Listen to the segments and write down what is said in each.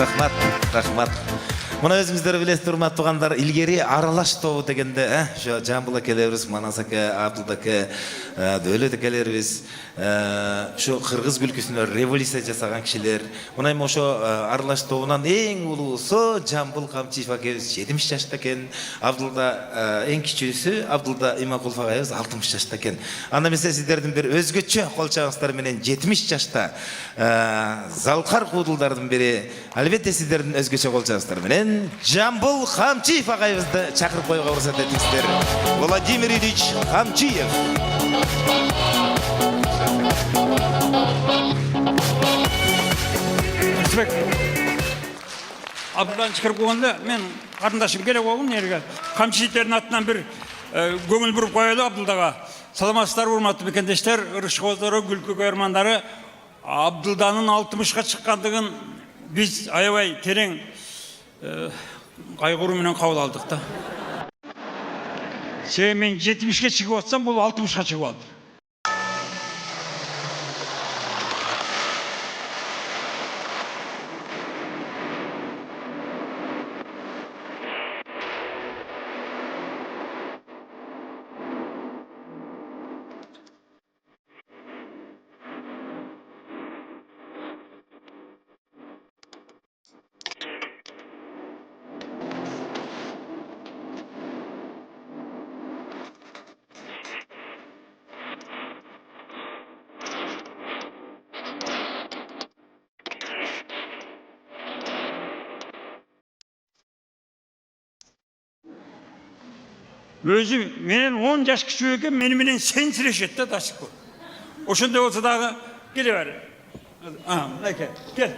Рахмат. Мына өзүңүздөр билесиздер, урматтуу туугандар, илгери аралаш тобу дегенде, ошо Жамбыл акелерибиз, Манас аке, Абдул аке, Дөөлөт акелерибиз, ошо кыргыз күлкүсүнө революция жасаган кишилер. Мына эми ошо аралаш тобунан эң улуусу Жамбыл Камчиев акебиз 70 жашта экен. Абдулда эң кичүүсү Абдулда Иманкулов агайыбыз 60 жашта экен. Анда эмесе сиздердин бир өзгөчө кол чабыңыздар менен 70 жашта залкар куудулдардын бири, албетте сиздердин өзгөчө кол чабыңыздар менен Жамбыл Камчиев агайыбызды чакырып коюуга уруксат этиңиздер. Владимир Ильич Камчиев. Абдулдан чакырып койгонда мен карындашым келе койгон жерге Камчиевтердин атынан бир көңүл буруп коелу Абдулдага. Саламатсыздар урматтуу бекендештер, ырышкоздору, күлкү көрмандары. Абдулданын 60га чыккандыгын биз аябай терең кайгыруу менен кабыл алдык да. Мен 70ге чыгып атсам, бул 60га чыгып алды. Өзү менен 10 жаш кичүү экен, мени менен сенсирешет да дашык. Ошондой болсо дагы келе бер. Мынакей, кел.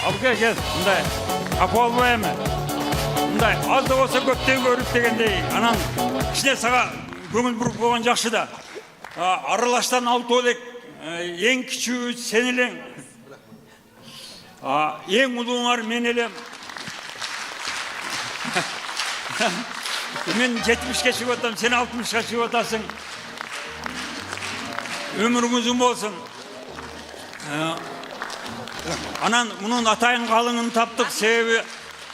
Абга кел, мындай. Апа албайм. Мындай, аз да болсо көптөн көрүп дегендей. Анан кичине сага көңүл буруп койгон жакшы да. Аралаштан алтоо элек эң кичүү сен элең. Эң улууңар мен элем. Мен 70ге чыгып атам, сен 60га чыгып атасың. Өмүрүңүз болсун. Анан мунун атайын калыңын таптык, себеби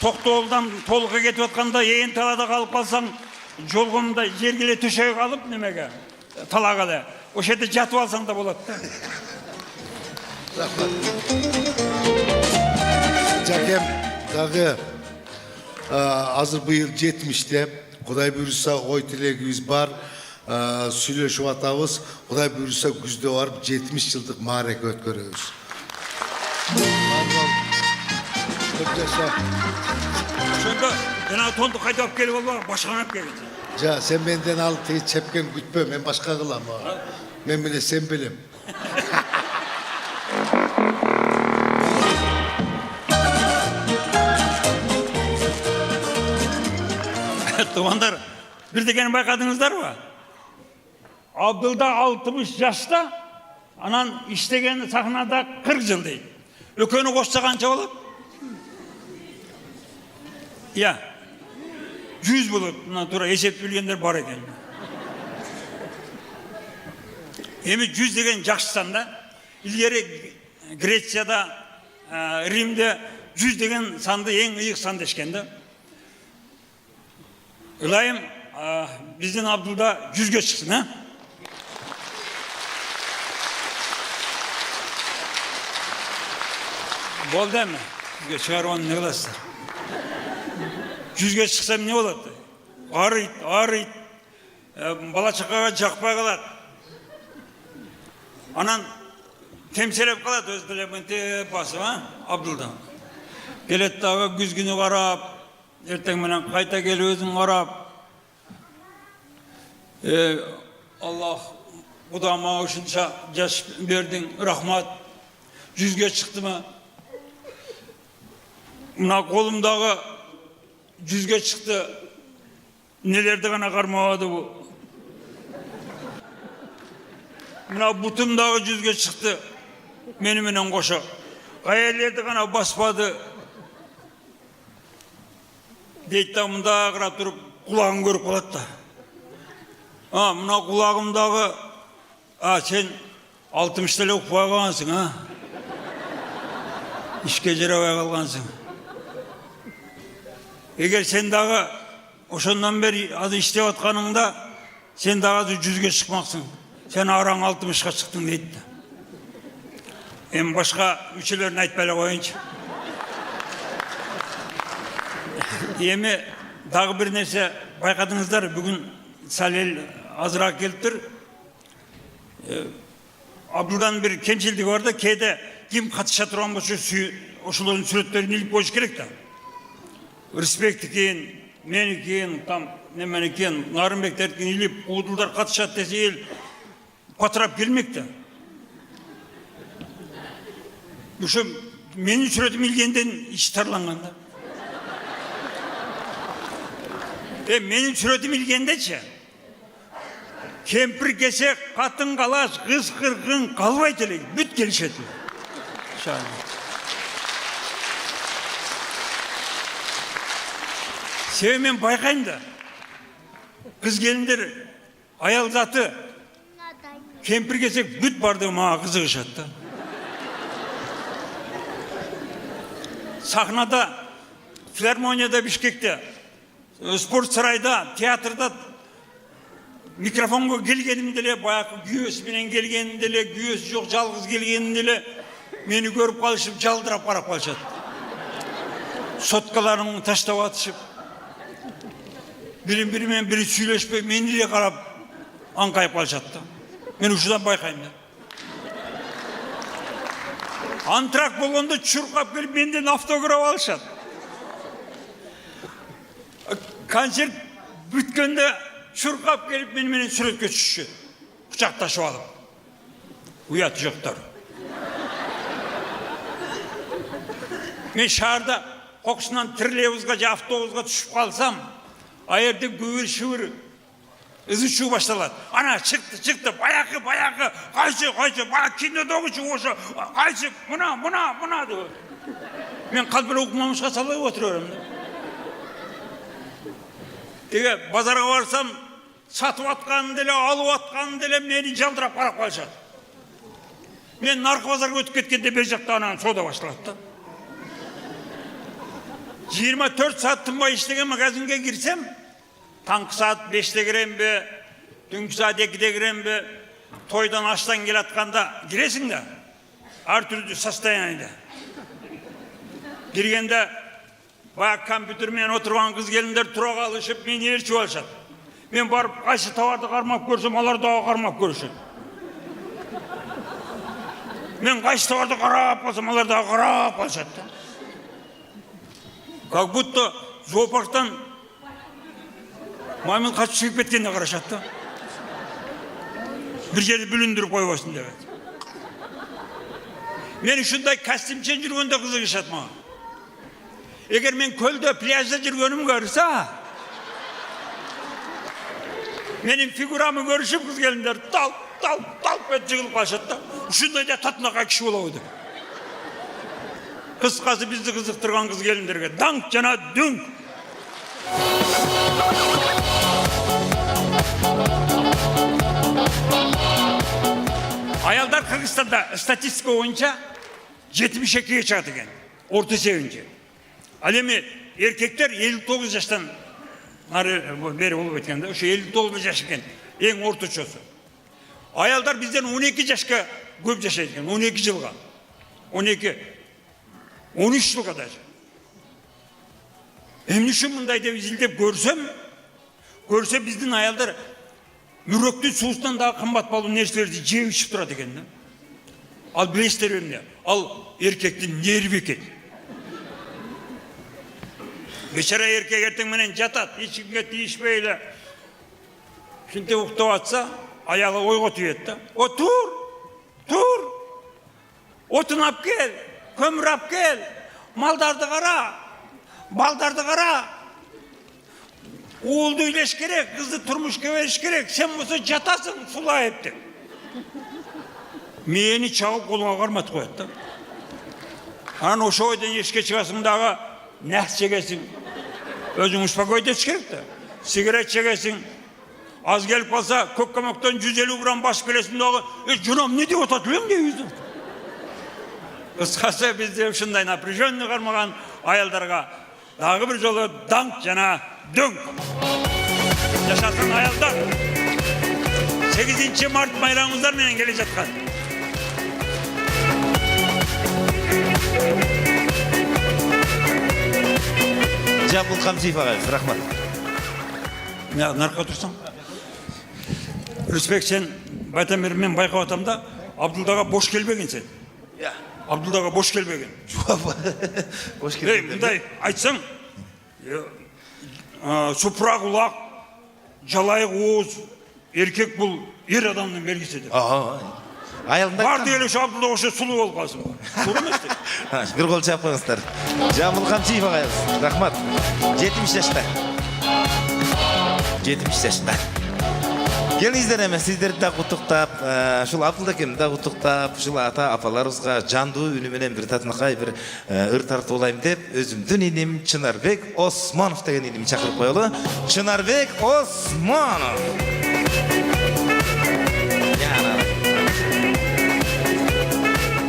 Токтоолдон толукка кетип атканда ээн талада калып калсаң, жолгомда жергеле төшөй калып немеге? Талага эле. Ошол жерде жатып алсаң да болот да. Жакем дагы азыр быйыл 70'те. Кудай буюрса ой тилегибиз бар. Сүйлөшүп атабыз. Кудай буюрса күздө барып 70 жылдык маареке өткөрөбүз. Ошондо жана тонду кайтап келип алба, башканап келет. Жа, сен менден ал чепкен күтпө, мен башка кылам. Мен менен сен билем. Туугандар, бир дегени байкадыңыздарбы? Абдулда 60 жашта, анан иштеген сахнада 40 жыл дейт. Экөөнү кошсо канча болот? 100 болот. Мына туура эсеп билгендер бар экен. Эми 100 деген жакшы сан да. Илгери Грецияда, Римде 100 деген санды эң ыйык сан дешкен да. Ылайым, биздин Абдулда 100ге чыксын, Болду эми, чыгарып не кыласыздар? 100ге чыксам не болот? Арыйт, бала чакага жакпай калат. Анан темселеп калат, өз деле басып, Абдулда. Келет дагы күз күнү карап, эртең менен кайта келип өзүң карап. Аллах, Кудай мага ушунча жаш бердиң, рахмат. 100ге чыктымы? Мына колумдагы 100ге чыкты. Нелерди гана кармабады бу? Мына бутумдагы 100ге чыкты. Мени менен кошо. Каялерди гана баспады. Дейт да мында карап туруп кулагын көрүп калат да. Мына кулагымдагы сен 60 эле укпай калгансың, İşke jarabay kalgansın. Eğer sen daha oşondan beri azı iştep atkanыңda sen daha azı 100'ge çıkmaksın. Sen araң 60'ga çıktın deydi. En başka üçelerini aytpay koyunca. Emi daha bir neyse bayqadыңыздар, bugün Salel azırak keliptir. Abdurdan bir kemçildik var da keyde kim katışa turan bolsa oşuların süretlerini ilip koyuş керек da. Респект екен, мен екен, там немен екен, Нарынбектер екен илеп қуылдылар қатышады десе ел патрап келмекті. Ушы менің сүретім илгенден иш тарланғанда. Менің сүретім илгендече. Кемпір кесек, қатын қалаш, қыз қырқын қалбай телек, бүт келішеді. Себебі мен байқайын да, қыз келіндер аял заты кемпір кесек бүт барды маға қызығы жатты. Сахнада, филармонияда, Бишкекте, спорт сарайда, театрда микрофонға келгенімделе, баяқы күйесіменен келгенімделе, күйесі жоқ жалғыз келгенімделе, мені көріп қалышып, жалдырап қарап қалышады. Соткаларының таштап атышып, бірімен бірі сөйлеспей, мені де қарап аңқайып қалышады. Мен ұшыдан байқаймын. Антрак болғанда чұрқап келіп, менден автограф алышады. Концерт бүткенде чұрқап келіп, менен суретке түсішеді. Құшақташып алып. Ұяты жоқтар. Мен шарда қоқысынан троллейбусқа же автобусқа түсіп қалсам, айерде гүвір-шүвір ізі шу башталады. Ана шықты, баяқы, қайсы, бара кинода оқышы ошы, қайсы, мұна деп. Мен қалбір оқымамышқа салай отырырым. Деге базарға барсам, сатып атқанын деле, алып атқанын деле, мені жалдырап қарап қалышады. Мен нарқы базарға өтіп кеткенде бер жақта анан сода башталады. 24 saat тынбай иштеген магазинге кирсем, таңғы саат 5-те кірем бе, түнгі саат 2-те кірем бе, тойдан аштан келатқанда кіресің да, ар түрлі состояниеде. Кіргенде, баяқ компьютермен отырған қыз келіндер тұра қалышып, мені ерчіп алышады. Мен барып, қайсы товарды қармап көрсем, алар дағы қармап көрсем. Мен қайсы товарды қарап қалсам, алар дағы қарап қалышады. Как будто зоопарктан маймыл қашып шығып кеткенде қарашады. Bir жерді бүліндіріп қойбасын деп. Мен үшіндай костюмчен жүргенде қызығы шады ма. Егер мен көлде, пляжда жүргенім көрсе, менің фигурамы көрішіп қыз келіндер талп бет жығылып қашады. Үшіндай да татынаға кіші болауды. Қысқасы бізді қызықтырған қыз келіндерге даңқ жана дүңк. Аялдар Қырғызстанда статистика бойынша 72-ге шығады екен, орта есебінше. Ал эми еркектер 59 жаштан бері болып өткенде, осы 59 жаш екен, ең орташасы. Аялдар бізден 12 жашқа көп жашайды екен, 12 жылға. 13 жылға даже. Эмне үшін мындай деп изилдеп көрсе біздің аялдар мүрөктү суусунан дагы кымбат болуу нерселерди жеп ичип турат экен да. Ал билесиздер эмне? Ал эркектин нерви экен. Бечара эркек эртең менен жатат, эч кимге тийишпей эле. Ушинтип уктап атса, аялы ойго тийет да. О, тур. Отун алып кел, көмүр алып кел, малдарды кара, балдарды кара. Oğuldu iyileş gerek, kızı turmuşka veriş gerek. Sen bu jatasın, sulayıp de. Meyeni çağıp koluna karmat koyat da. Hani o şoydan eşke çıkasın dağı nehs çekesin. Özün uspaköyde gerek de. Sigaret çekesin. Az gelip kalsa kökkamaktan 150 gram baş belesin dağı. Canım ne diyor tatlıyorum diye yüzüm. Кыскасы бізде ушундай напряженный кармаган аялдарга дагы бир жолу даңк жана дөң. Жашасын аялдар. 8 март байрамыңыздар менен келе жаткан. Жамбыл Камчиев ағайымыз, рахмат. Нарқа тұрсың? Рүспек, сен байтамер мен байқап атамда Абдулдаға бош келбеген сен. Абдулдаға бош келбеген. Бош келбеген. Мындай айтсаң, супра құлақ, жалайық уыз, еркек бұл ер адамның белгісі деп. Бар дегелі шу Абдулда ошы сұлу бол қалсын. Сұлу емес деп. Bir qol çap qo'yingizlar. Jamil Qamchiyev ағайымыз, rahmat. 70 yaşta. 70 yaşta. Келіңіздер әме, сіздерді да құттықтап, шул Абдулдакемді да құттықтап, шул ата апаларымызға жанды үніменен бір татынақай бір ыр тартып олайым деп, өзімдің енем Чынарбек Османов деген енем шақырып қойылы. Чынарбек Османов.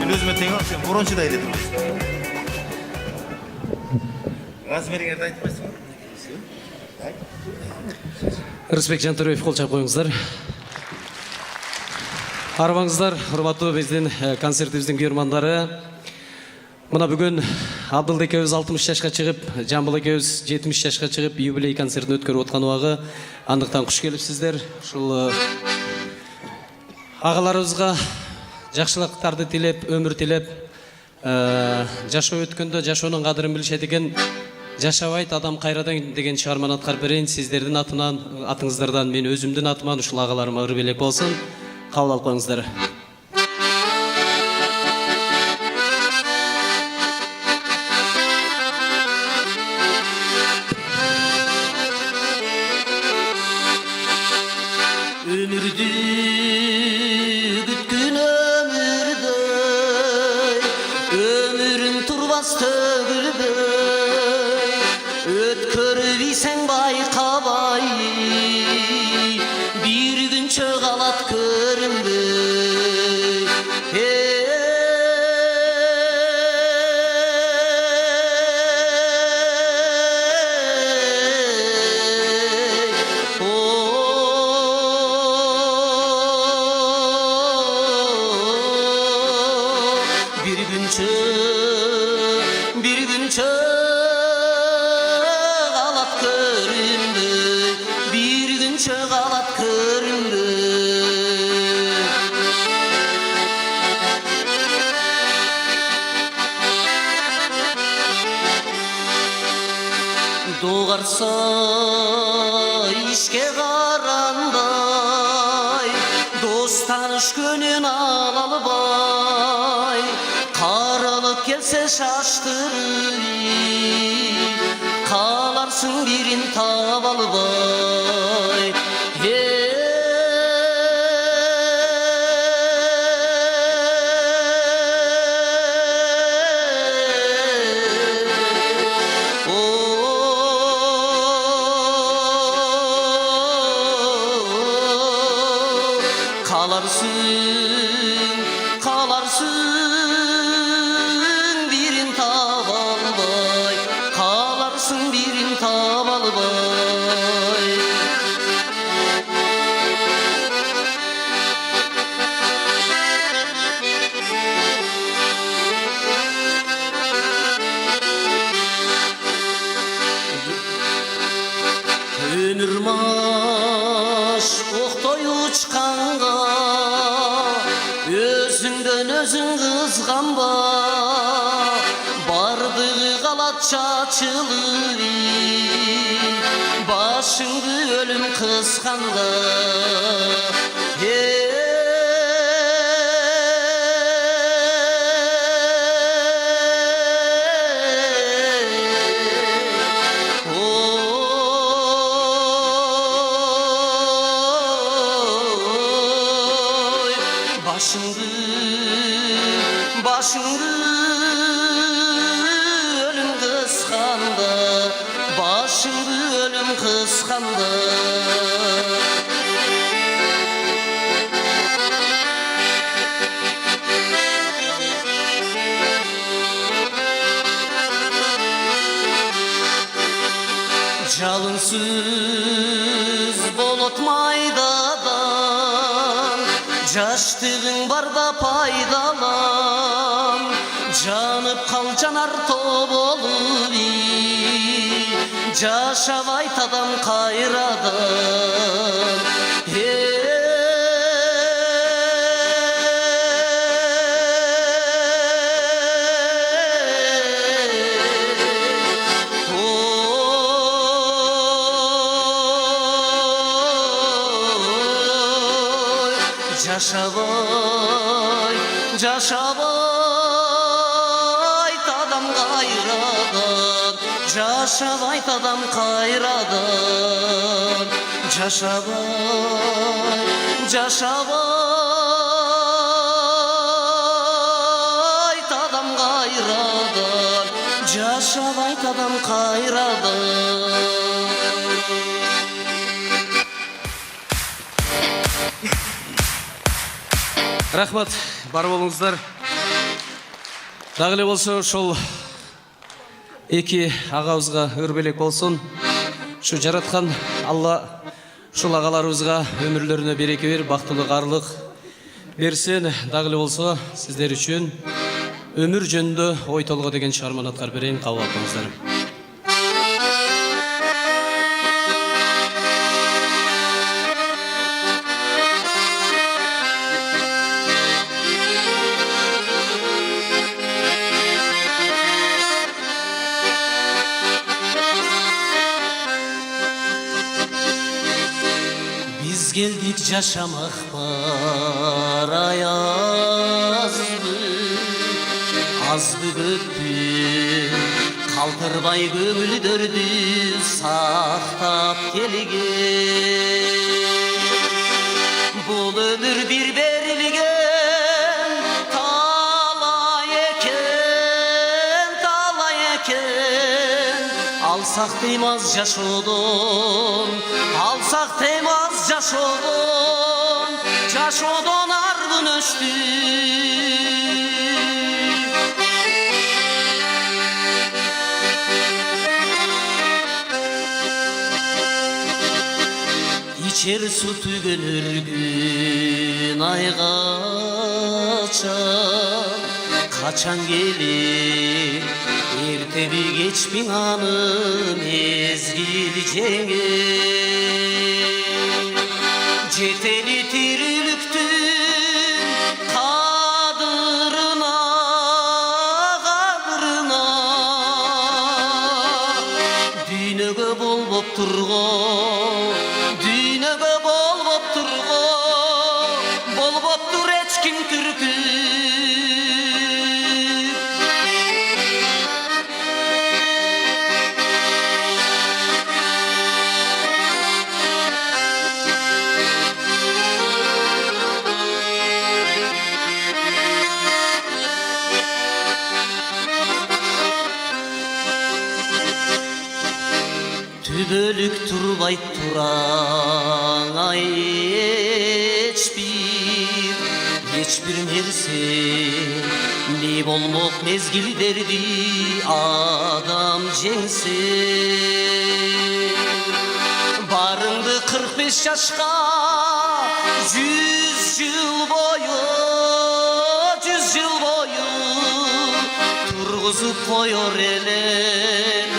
Мен өзіме тең алып, сен бұрыншы да еледім. Размеріңе де айтпайсың ба? Рысбек Жантөрөев, қол чап қойыңыздар. Арбаңыздар, құрматтуу біздің концертіміздің көрермандары. Мына бүгін Абдул экөөбүз 60 жашқа шығып, Жамбыл экөөбүз 70 жашқа шығып, юбилей концертін өткөрүп отқан уагы. Андықтан құш келіпсіздер. Ушул ағаларыбызға жақсылықтарды тілеп, өмір тілеп, жашоо өткөндө жашоонун кадырын билишет экен. Жашабайт адам кайрадан деген чыгарманы аткарып берейин. Сиздердин атынан, атыңыздардан мен өзүмдүн атыман ушул агаларыма ыр белек болсун. Кабыл алып коюңуздар. Ömürdü gütkün ömürdöy, ömürün turbas tөгülböy, ötkörübisen bayqabay, bir gün çögalat körünböy. Bir gün çögalat köründü, bir gün çögalat köründü. Doğarsa işke qaranday, dost tanış gönün alalı bay, qarılıp gelse şaştırır, qalarsın birin tavalı bay. Qalarsın birin tavalı bay, qalarsın birin tavalı bay. Ömür maş oqtoy uçqanға, өзіңден өзің қызғанба, бардығы қалат шашылыр, башыңды өлім қысқанда. Başыңды ölüm kıskandı, başыңды ölüm kıskandı. Жалынсыз болот майдадан, жаштыгың барда пайдалан. Жанып кал жанар тоболуп, жашабайт адам кайрадан. Жашабай, жашабай адам кайрадан, жашабай адам кайрадан. Жашабай, жашабай адам кайрадан, жашабай адам кайрадан. Рахмат, бар болуңуздар. Дагы эле болсо ошол эки агабызга өрбелек болсун. Ушу жараткан Алла ушул агаларыбызга өмүрлөрүнө береке берип, бактылык, арлык берсин. Дагы эле болсо сиздер үчүн өмүр жөнүндө ой толго деген чыгарманы аткарып берейин, кабыл алыңыздар. Geldik yaşamak var ayazdı, azdı göktü, kaltırbay gömüldürdü, saktap gelgen. Bul ömür bir berilgen, talay eken, alsak değmez yaşodon, alsak değmez yaşodon, yaşodon argın öştü. İçer su tügünür gün ay kaçan gelir, ertebi geç bin anı mezgil cengi. Ceteli tirilüktün kadırına, düğünöge bol bop turgon, düğünöge bol bop turgon, bol bop tur eçkin kürkü. Tübölük turbay turan ay hiçbir mersi ne bolmok mezgil derdi adam jengsin. Barındı 45 yaşka 100 yıl boyu, 100 yıl boyu turguzup koyor elin,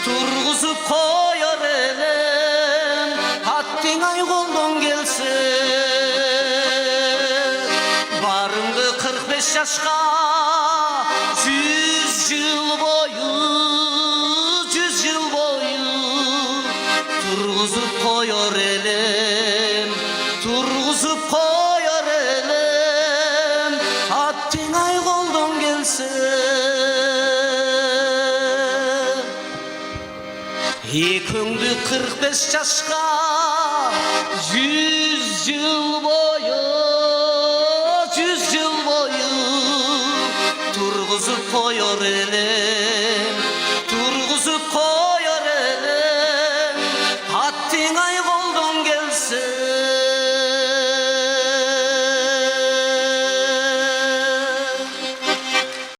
turguzup koyor elin, hattin ay koldan gelse. Barındı 45 yaşka 100 yıl boyu, 100 yıl boyu turguzup koyor elin, turguzup koyor elin, hattin ay koldan gelse. Ekündü 45 yaşka 100 yıl boyu, 100 yıl boyu turguzup koyor elin.